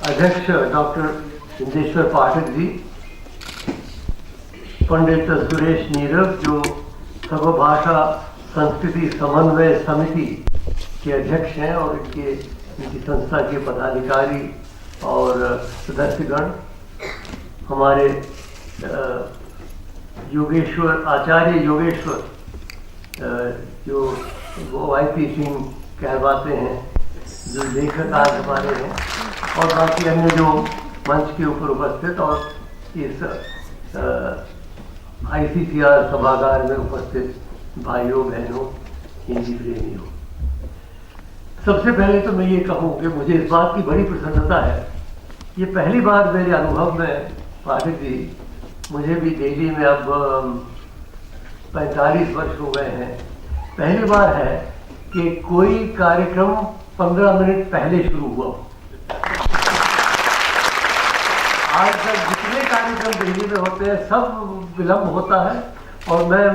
अध्यक्ष डॉक्टर इंदेश्वर पाठक जी, पंडित सुरेश नीरव जो सर्वभाषा संस्कृति समन्वय समिति के अध्यक्ष हैं और इनकी संस्था के पदाधिकारी और सदस्यगण, हमारे योगेश्वर आचार्य योगेश्वर जो YP सिंह कहलाते हैं, जो लेखक आज हमारे हैं, और बाकी अन्य जो मंच के ऊपर उपस्थित और इस ICCR सभागार में उपस्थित भाइयों बहनों हिंदी प्रेमियों, सबसे पहले तो मैं ये कहूँ कि मुझे इस बात की बड़ी प्रसन्नता है। ये पहली बार मेरे अनुभव में पाठक जी, मुझे भी दिल्ली में अब 45 वर्ष हो गए हैं, पहली बार है कि कोई कार्यक्रम 15 मिनट पहले शुरू हुआ। आज तक जितने कार्यक्रम दिल्ली में होते हैं सब विलंब होता है और मैं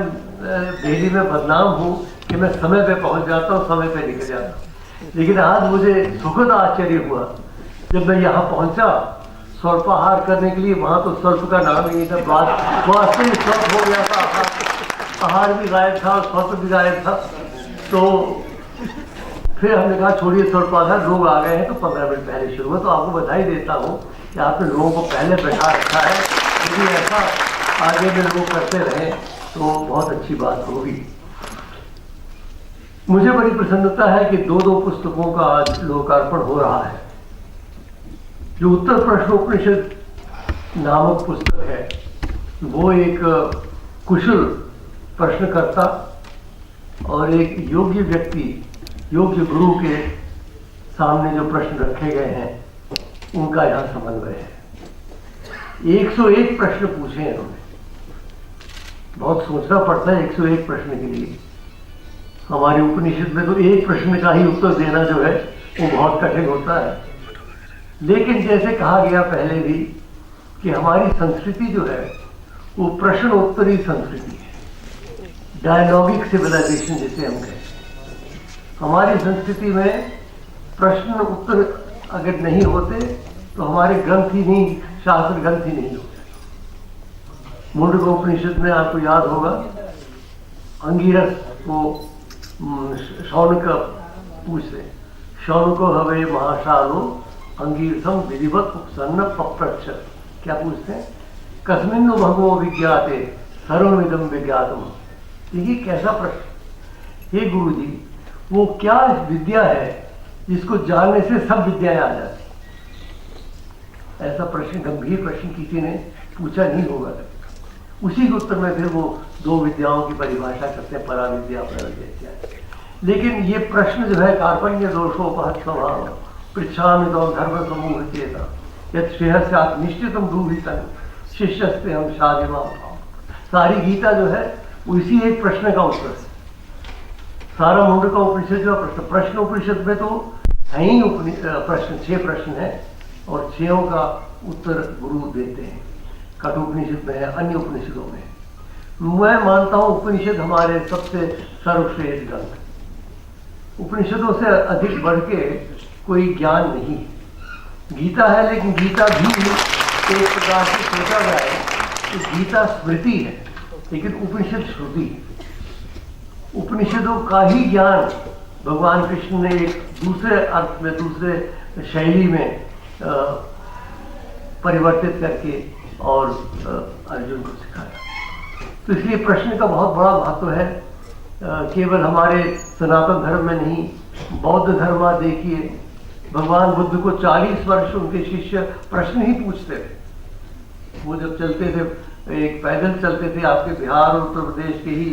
दिल्ली में बदनाम हूँ कि मैं समय पे पहुँच जाता हूँ, समय पे निकल जाता हूँ। लेकिन आज मुझे सुखद आश्चर्य हुआ जब मैं यहाँ पहुँचा स्वल्पाहार करने के लिए। वहाँ तो स्वल्प का नाम ही नहीं था, वास्तविक स्वल्प हो गया था, आहार भी गायब था और स्वल्प भी गायब था। तो फिर हमने कहा छोड़िए स्वल्पाहार, लोग आ गए हैं तो 15 मिनट पहले शुरू हुआ। तो आपको बधाई देता हूँ कि आपने लोगों को पहले बैठा रखा है। यदि ऐसा आगे में लोग करते रहे तो बहुत अच्छी बात होगी। मुझे बड़ी प्रसन्नता है कि दो पुस्तकों का आज लोकार्पण हो रहा है। जो उत्तर प्रश्नोपनिषद नामक पुस्तक है, वो एक कुशल प्रश्नकर्ता और एक योग्य व्यक्ति, योग्य गुरु के सामने जो प्रश्न रखे गए हैं उनका यहाँ समन्वय है। 101 प्रश्न पूछे इन्होंने। बहुत सोचना पड़ता है 101 प्रश्न के लिए। हमारे उपनिषद में तो एक प्रश्न का ही उत्तर देना जो है वो बहुत कठिन होता है। लेकिन जैसे कहा गया पहले भी कि हमारी संस्कृति जो है वो प्रश्न उत्तरी संस्कृति है, डायलॉगिक सिविलाइजेशन जिसे हम कहते हैं। हमारी संस्कृति में प्रश्न उत्तर अगर नहीं होते तो हमारे ग्रंथ ही नहीं, शास्त्र ग्रंथ ही नहीं होते। मुंडकोपनिषद में आपको याद होगा, अंगिरस को शौनक पूछते, शौनको हवे महाशालो अंगीरसम विधिवत उपसन्न पप्रच्छ। क्या पूछते हैं? कस्मिन्नु भगवो विज्ञाते सर्वमिदं विज्ञातम। देखिए कैसा प्रश्न। हे गुरु जी, वो क्या विद्या है जिसको जानने से सब विद्याएं आ जाती? ऐसा प्रश्न, गंभीर प्रश्न किसी ने पूछा नहीं होगा। उसी के उत्तर में फिर वो दो विद्याओं की परिभाषा करते हैं, पराविद्या प्रविद्या इत्यादि। लेकिन ये प्रश्न जो है, कार्पण्य दोषोपहत स्वभाव पृच्छामि तो धर्म समूह चेता यद श्रेयस्यात् निश्चितम दूहितं शिष्यस्ते हम शादिमा। सारी गीता जो है उसी एक प्रश्न का उत्तर है। सारा मुंडका उपनिषद जो प्रश्न उपनिषद में तो है ही प्रश्न, 6 प्रश्न है और 6 का उत्तर गुरु देते हैं। कठोपनिषद में है, अन्य उपनिषदों में। मैं मानता हूँ उपनिषद हमारे सबसे सर्वश्रेष्ठ ग्रंथ। उपनिषदों से अधिक बढ़ के कोई ज्ञान नहीं। गीता है, लेकिन गीता भी एक प्रकार से सोचा जाए कि गीता स्मृति है, लेकिन उपनिषद श्रुति। उपनिषदों का ही ज्ञान भगवान कृष्ण ने एक दूसरे अर्थ में, दूसरे शैली में परिवर्तित करके और अर्जुन को सिखाया। तो इसलिए प्रश्न का बहुत बड़ा महत्व है। केवल हमारे सनातन धर्म में नहीं, बौद्ध धर्म देखिए, भगवान बुद्ध को 40 वर्ष उनके शिष्य प्रश्न ही पूछते थे। वो जब चलते थे, एक पैदल चलते थे, आपके बिहार और उत्तर प्रदेश के ही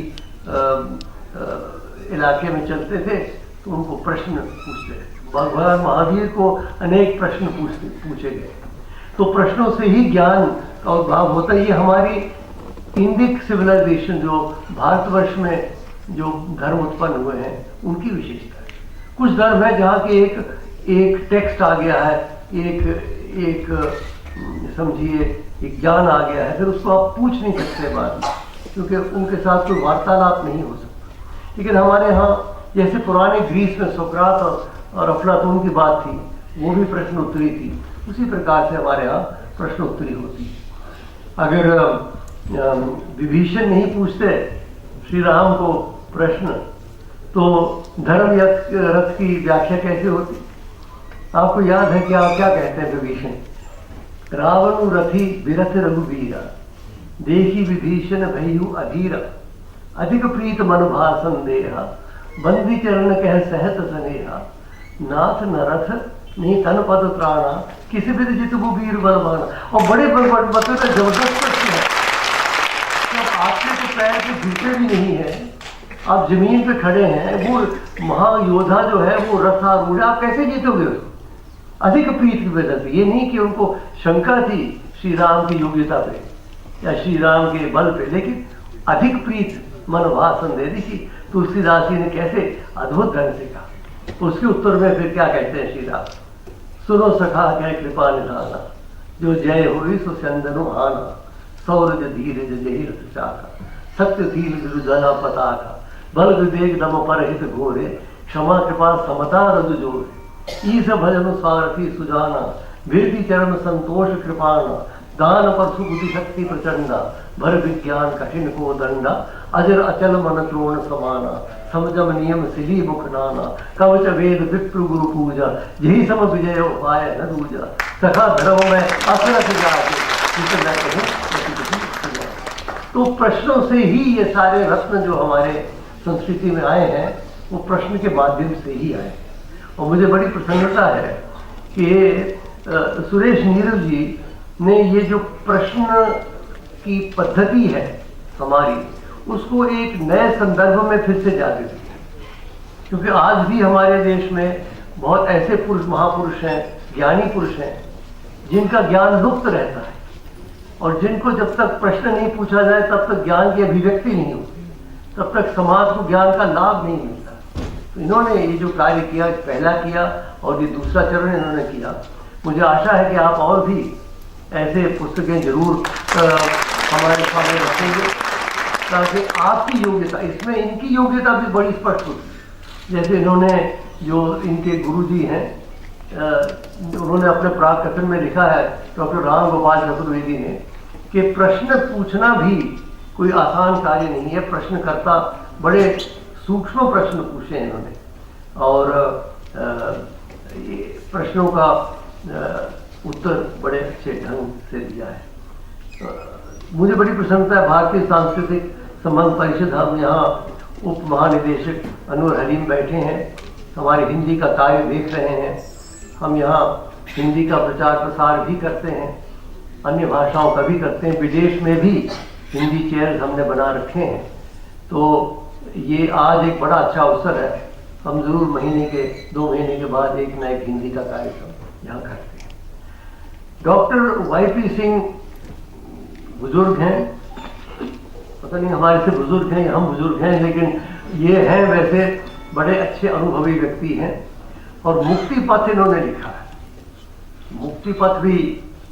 इलाके में चलते थे, तो उनको प्रश्न पूछते थे। भगवान महावीर को अनेक प्रश्न पूछे गए। तो प्रश्नों से ही ज्ञान का उद्भाव होता है। ये हमारी इंडिक सिविलाइजेशन, जो भारतवर्ष में जो धर्म उत्पन्न हुए हैं, उनकी विशेषता है। कुछ धर्म है जहाँ के एक टेक्स्ट आ गया है, एक समझिए एक ज्ञान आ गया है, फिर उसको आप पूछ नहीं सकते बाद में, क्योंकि उनके साथ कोई वार्तालाप नहीं हो सकता। लेकिन हमारे यहाँ जैसे पुराने ग्रीस में सोक्रात और अफलातून की बात थी, वो भी प्रश्न उत्तरी थी। उसी प्रकार से हमारे यहाँ प्रश्नोत्तरी होती है। अगर विभीषण नहीं पूछते श्री राम को प्रश्न, तो धर्म रथ की व्याख्या कैसे होती? आपको याद है कि आप क्या कहते हैं विभीषण? रावण रथी विरथ रघुवीरा, देखी विभीषण भयु अधीरा, अधिक प्रीत मन भा संदेहा, बंदी चरण कह सहत स्नेहा, नाथ नरथ नहीं तन पद त्राणा, किसी भी जित वो वीर बलवाना। और बड़े मतलब जबरदस्त प्रश्न है। जब आपके तो पैर के जूते भी नहीं है, आप जमीन पे खड़े हैं, वो महायोद्धा जो है वो रथारूढ़, आप कैसे जीतोगे उसको? अधिक प्रीत की वजह से। ये नहीं कि उनको शंका थी श्री राम की योग्यता पे या श्री राम के बल पे, लेकिन अधिक प्रीत मनोभाषण दे दी। तुलसीदास जी ने कैसे अद्भुत ढंग से कहा। उसके उत्तर में फिर क्या कहते हैं श्री राम? सुनो सखा कह कृपा निधाना, जो जय हुई सो चंदनु आना, सौरज धीरज जही रथ चाका, सत्य धीर गुरुजना पताका, बल विवेक दम पर हित घोरे, क्षमा कृपा समता रज जोड़े, ईस भजन सारथी सुजाना, वीरति चरण संतोष कृपाणा, दान पर सुबुद्धि शक्ति प्रचंडा, भर विज्ञान कठिन को दंडा, अजर अचल मन त्रोण समाना, समझम नियम सिली मुख नाना, कवच वेद विप्र गुरु पूजा, यही सम विजय उपाय न दूजा, सखा धर्म में असरथ जाके। तो प्रश्नों से ही ये सारे रत्न जो हमारे संस्कृति में आए हैं, वो प्रश्न के माध्यम से ही आए। और मुझे बड़ी प्रसन्नता है कि सुरेश नीरव जी ने ये जो प्रश्न की पद्धति है हमारी, उसको एक नए संदर्भ में फिर से जाके दिया। क्योंकि आज भी हमारे देश में बहुत ऐसे पुरुष, महापुरुष हैं, ज्ञानी पुरुष हैं, जिनका ज्ञान लुप्त रहता है, और जिनको जब तक प्रश्न नहीं पूछा जाए तब तक ज्ञान की अभिव्यक्ति नहीं होती, तब तक समाज को ज्ञान का लाभ नहीं मिलता। तो इन्होंने ये जो कार्य किया, पहला किया और ये दूसरा चरण इन्होंने किया। मुझे आशा है कि आप और भी ऐसे पुस्तकें जरूर हमारे सामने रखेंगे, ताकि आपकी योग्यता, इसमें इनकी योग्यता भी बड़ी स्पष्ट होती। जैसे इन्होंने, जो इनके गुरुजी हैं, उन्होंने अपने प्राक कथन में लिखा है, डॉक्टर राम गोपाल चतुर्वेदी ने, कि प्रश्न पूछना भी कोई आसान कार्य नहीं है। प्रश्नकर्ता बड़े सूक्ष्म प्रश्न पूछे इन्होंने, और प्रश्नों का उत्तर बड़े अच्छे ढंग से दिया है। मुझे बड़ी प्रसन्नता है, भारतीय सांस्कृतिक संबंध परिषद, हम यहाँ उप महानिदेशक अनवर हलीम बैठे हैं, हमारे हिंदी का कार्य देख रहे हैं। हम यहाँ हिंदी का प्रचार प्रसार भी करते हैं, अन्य भाषाओं का भी करते हैं, विदेश में भी हिंदी चैनल हमने बना रखे हैं। तो ये आज एक बड़ा अच्छा अवसर है। हम जरूर महीने के 2 महीने के बाद एक न एक हिंदी का कार्यक्रम यहाँ करते हैं। डॉक्टर वाईपी सिंह बुजुर्ग हैं, पता नहीं हमारे से बुजुर्ग हैं, हम बुजुर्ग हैं, लेकिन ये हैं वैसे बड़े अच्छे अनुभवी व्यक्ति हैं। और मुक्ति पथ इन्होंने लिखा है। मुक्ति पथ भी,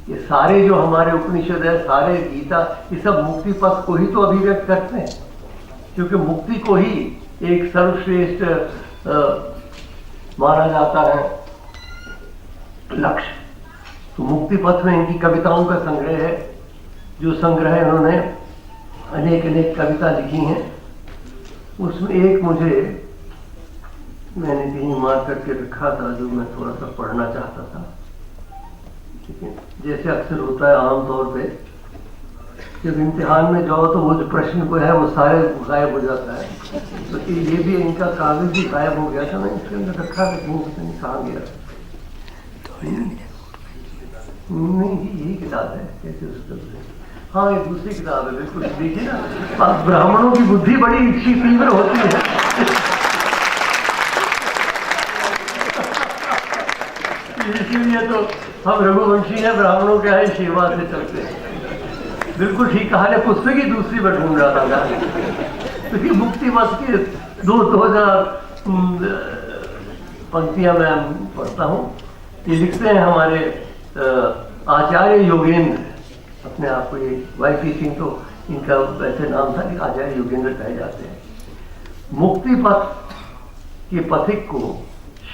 ये सारे जो हमारे उपनिषद है, सारे गीता, ये सब मुक्ति पथ को ही तो अभिव्यक्त करते हैं, क्योंकि मुक्ति को ही एक सर्वश्रेष्ठ माना जाता है लक्ष्य। तो मुक्ति पथ में इनकी कविताओं का संग्रह है, जो संग्रह इन्होंने अनेक अनेक कविता लिखी हैं। उसमें एक मैंने कहीं मार करके रखा था, जो मैं थोड़ा सा पढ़ना चाहता था। ठीक है, जैसे अक्सर होता है आमतौर पे, जब इम्तिहान में जाओ तो वो जो प्रश्न को है वो सारे गायब हो जाता है। तो ये भी इनका कागज भी गायब हो गया था, मैं इसके अंदर रखा था, कहीं कहाँ गया? नहीं, यही किताब है, कैसे उसका? हाँ, ये दूसरी किताब है, बिल्कुल। देखिए ना, ब्राह्मणों की बुद्धि बड़ी तीव्र होती है। इसीलिए तो हम रघुवंशी हैं, ब्राह्मणों के यहाँ सेवा से चलते हैं। बिल्कुल ठीक कहा है। पुस्तक ही दूसरी में ढूंढ रहा था, क्योंकि मुक्ति पथ के 2000 पंक्तियां मैं पढ़ता हूँ। ये लिखते हैं हमारे आचार्य योगेंद्र, अपने आप को, ये वाईपी सिंह तो इनका वैसे नाम था, कि आचार्य योगेंद्र कहे जाते हैं। मुक्ति पथ के पथिक को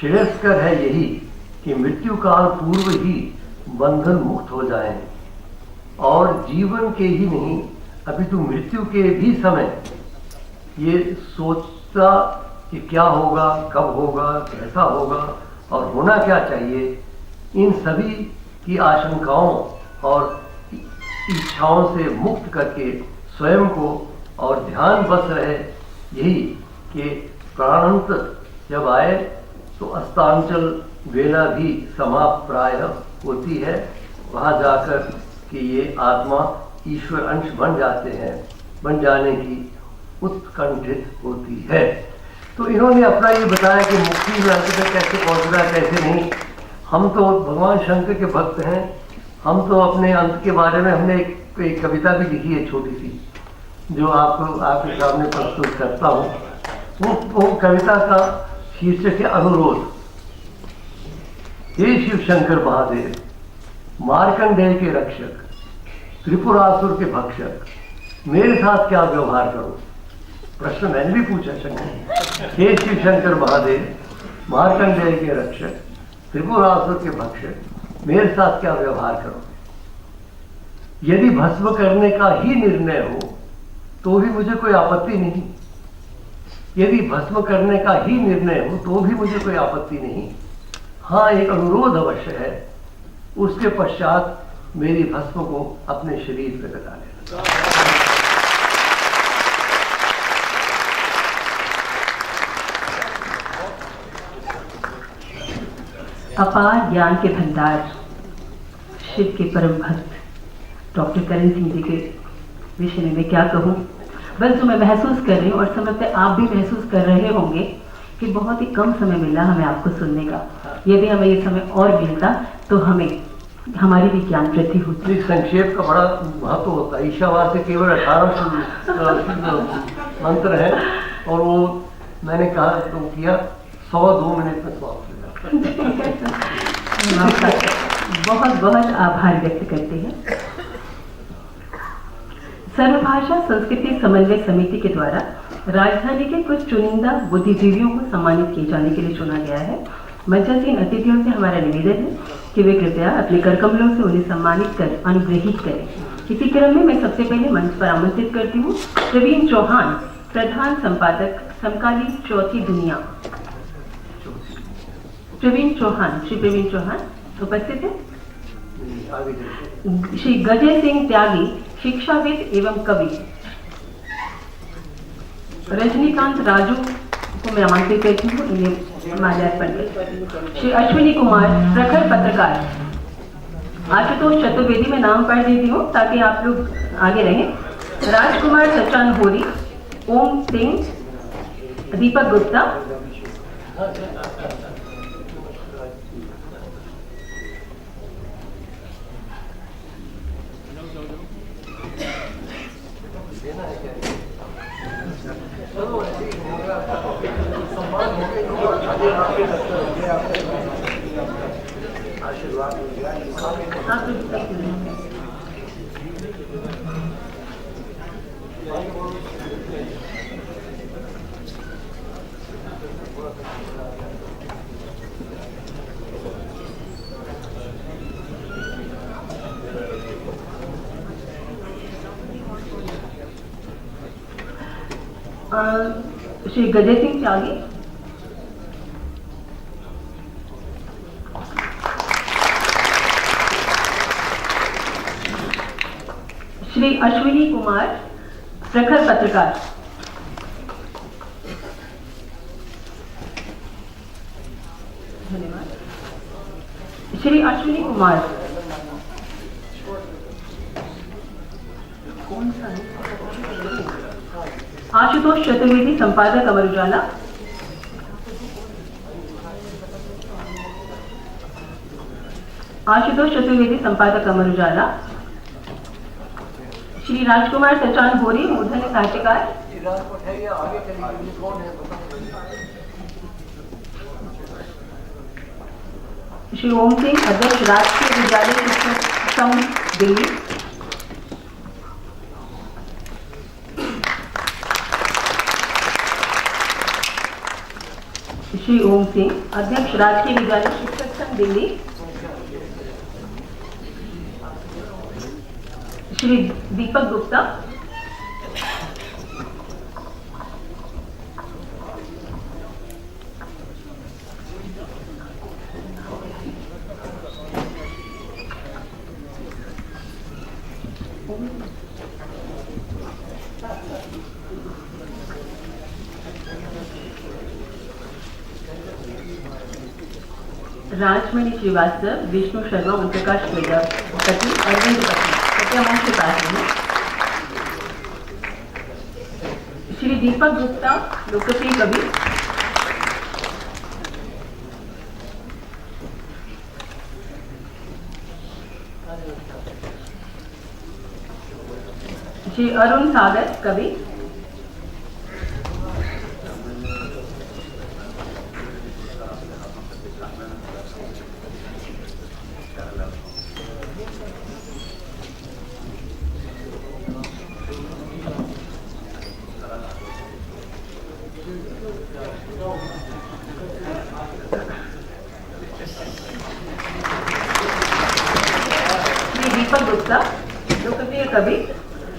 श्रेयस्कर है यही, कि मृत्यु काल पूर्व ही बंधन मुक्त हो जाएं और जीवन के ही नहीं अभी तो मृत्यु के भी समय ये सोचता कि क्या होगा, कब होगा, कैसा होगा और होना क्या चाहिए, इन सभी की आशंकाओं और इच्छाओं से मुक्त करके स्वयं को और ध्यान बस रहे यही कि प्राणांत जब आए तो अस्तांचल वेला भी समाप्त प्राय होती है, वहाँ जाकर कि ये आत्मा ईश्वर अंश बन जाते हैं, बन जाने की उत्कंठित होती है। तो इन्होंने अपना ये बताया कि मुक्ति में अंत में कैसे पहुँचना है, कैसे नहीं। हम तो भगवान शंकर के भक्त हैं, हम तो अपने अंत के बारे में हमने एक कविता भी लिखी है छोटी सी, जो आपको आपके सामने प्रस्तुत करता हूँ। वो कविता का शीर्षक है अनुरोध। हे शिव शंकर महादेव, मार्कंडेय के रक्षक, त्रिपुरासुर के भक्षक, मेरे साथ क्या व्यवहार करो। प्रश्न मैंने भी पूछा शंकर। हे शिव शंकर महादेव, मार्कंडेय के रक्षक, त्रिपुरासुर के भक्षक, मेरे साथ क्या व्यवहार करो। यदि भस्म करने का ही निर्णय हो तो भी मुझे कोई आपत्ति नहीं। यदि भस्म करने का ही निर्णय हो तो भी मुझे कोई आपत्ति नहीं। हाँ, एक अनुरोध अवश्य है, उसके पश्चात मेरी भस्म को अपने शरीर पर लगा लेना। अपार ज्ञान के भंडार शिव के परम भक्त डॉक्टर करण सिंह जी के विषय में मैं क्या कहूँ। बस जो मैं महसूस कर रही हूँ और समझते आप भी महसूस कर रहे होंगे कि बहुत ही कम समय मिला हमें आपको सुनने का। यदि हमें ये समय और मिलता तो हमें हमारी भी ज्ञान वृद्धि होती। संक्षेप का बड़ा महत्व होता है। ईशावार से केवल 18 मंत्र है और वो मैंने कहा तो किया 102 मिनट में समाप्त हो जाता। बहुत बहुत आभार व्यक्त करते हैं। सर्वभाषा संस्कृति समन्वय समिति के द्वारा राजधानी के कुछ चुनिंदा बुद्धिजीवियों को सम्मानित किए जाने के लिए चुना गया है। मंचासीन अतिथियों से हमारा निवेदन है कि वे कृपया अपने करकमलों से उन्हें सम्मानित कर अनुग्रहित करें। इसी क्रम में मैं सबसे पहले मंच पर आमंत्रित करती हूँ प्रवीण चौहान, प्रधान संपादक समकालीन चौथी दुनिया। प्रवीण चौहान, श्री प्रवीण चौहान उपस्थित है। श्री गजय सिंह त्यागी, शिक्षाविद एवं कवि। रजनीकांत राजू को मैं आमंत्रित करती हूँ, इन्हें माल्यार्पण करती। श्री अश्विनी कुमार, प्रखर पत्रकार। आशुतोष चतुर्वेदी में नाम पढ़ देती हूँ ताकि आप लोग आगे रहें। राजकुमार सचान होरी, ओम सिंह, दीपक गुप्ता। श्री गजय सिंह त्यागी। श्री अश्विनी कुमार, प्रखर पत्रकार। धन्यवाद। श्री अश्विनी कुमार, कौन सा है? आशुतोष चतुर्वेदी, संपादक अमर उजाला। आशुतोष चतुर्वेदी, संपादक अमर उजाला। श्री राजकुमार सचान होरी, मूर्धन्य साहित्यकार। श्री ओम सिंह, अध्यक्ष राजकीय विद्यालय शिक्षक संघ दिल्ली। श्री ओम सिंह, अध्यक्ष राजकीय विद्यालय शिक्षक संघ दिल्ली। श्री दीपक गुप्ता, राजमणि श्रीवास्तव, विष्णु शर्मा, ओम प्रकाश प्रजापति, अरविंद पति के पास है। श्री दीपक गुप्ता, लोकप्रिय कवि, श्री अरुण सागर, कवि, दीपक गुप्ता, लोकप्रिय कवि,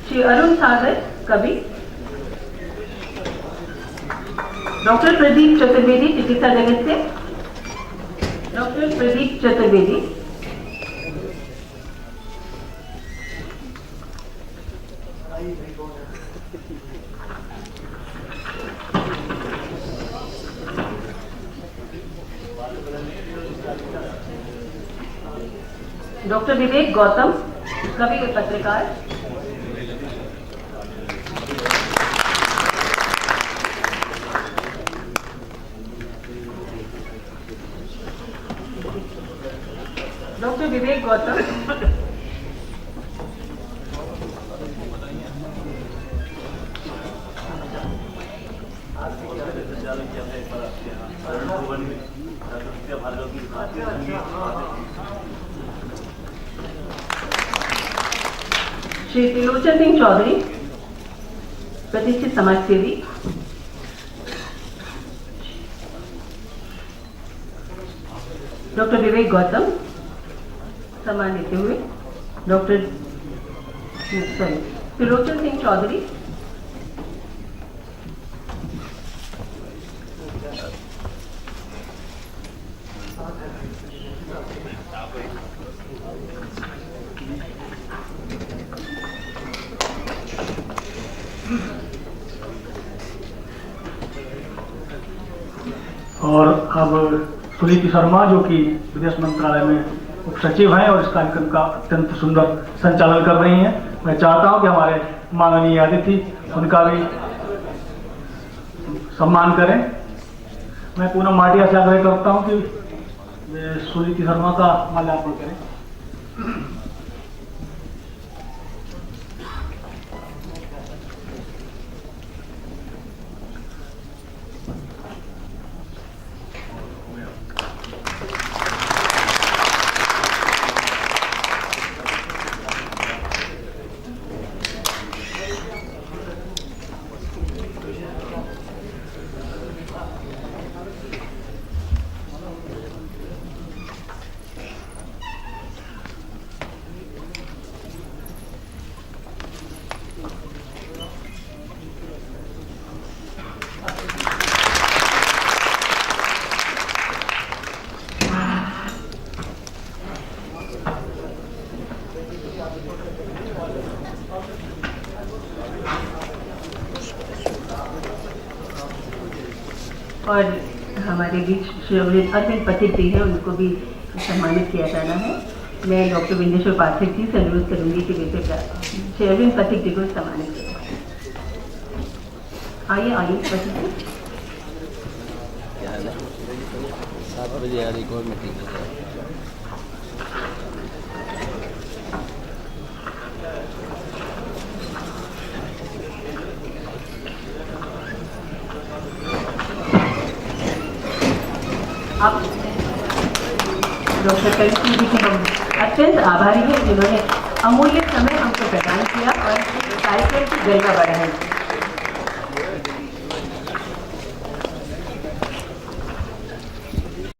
श्री अरुण सागर, कवि, डॉक्टर प्रदीप चतुर्वेदी, चिकित्सा जगत से, डॉक्टर प्रदीप चतुर्वेदी, डॉक्टर विवेक गौतम, कवि व पत्रकार, डॉक्टर विवेक गौतम, श्री त्रिलोचन सिंह चौधरी, प्रतिष्ठित समाजसेवी, डॉक्टर विवेक गौतम, सम्मान लेते हुए त्रिलोचन सिंह चौधरी, और अब सुनीति शर्मा जो कि विदेश मंत्रालय में उप सचिव हैं और इस कार्यक्रम का अत्यंत सुंदर संचालन कर रही हैं। मैं चाहता हूं कि हमारे माननीय अतिथि उनका भी सम्मान करें। मैं पूनम माटिया से आग्रह करता हूं कि सुनीति शर्मा का माल्यार्पण करें। और हमारे बीच श्री अरविंद पथिक जी हैं, उनको भी सम्मानित किया जाना है। मैं डॉक्टर विंदेश्वर पाठक जी से अनुरोध करूंगी कि वे श्री अरविंद पथिक जी को सम्मानित करें। आइए पथिक जी। 7 बजे यार एक और मीटिंग है। आप डॉक्टर करिश्मा जी के हम अत्यंत आभारी हैं जिन्होंने अमूल्य समय हमको प्रदान किया और कार्यक्रम की गरिमा बढ़ाई।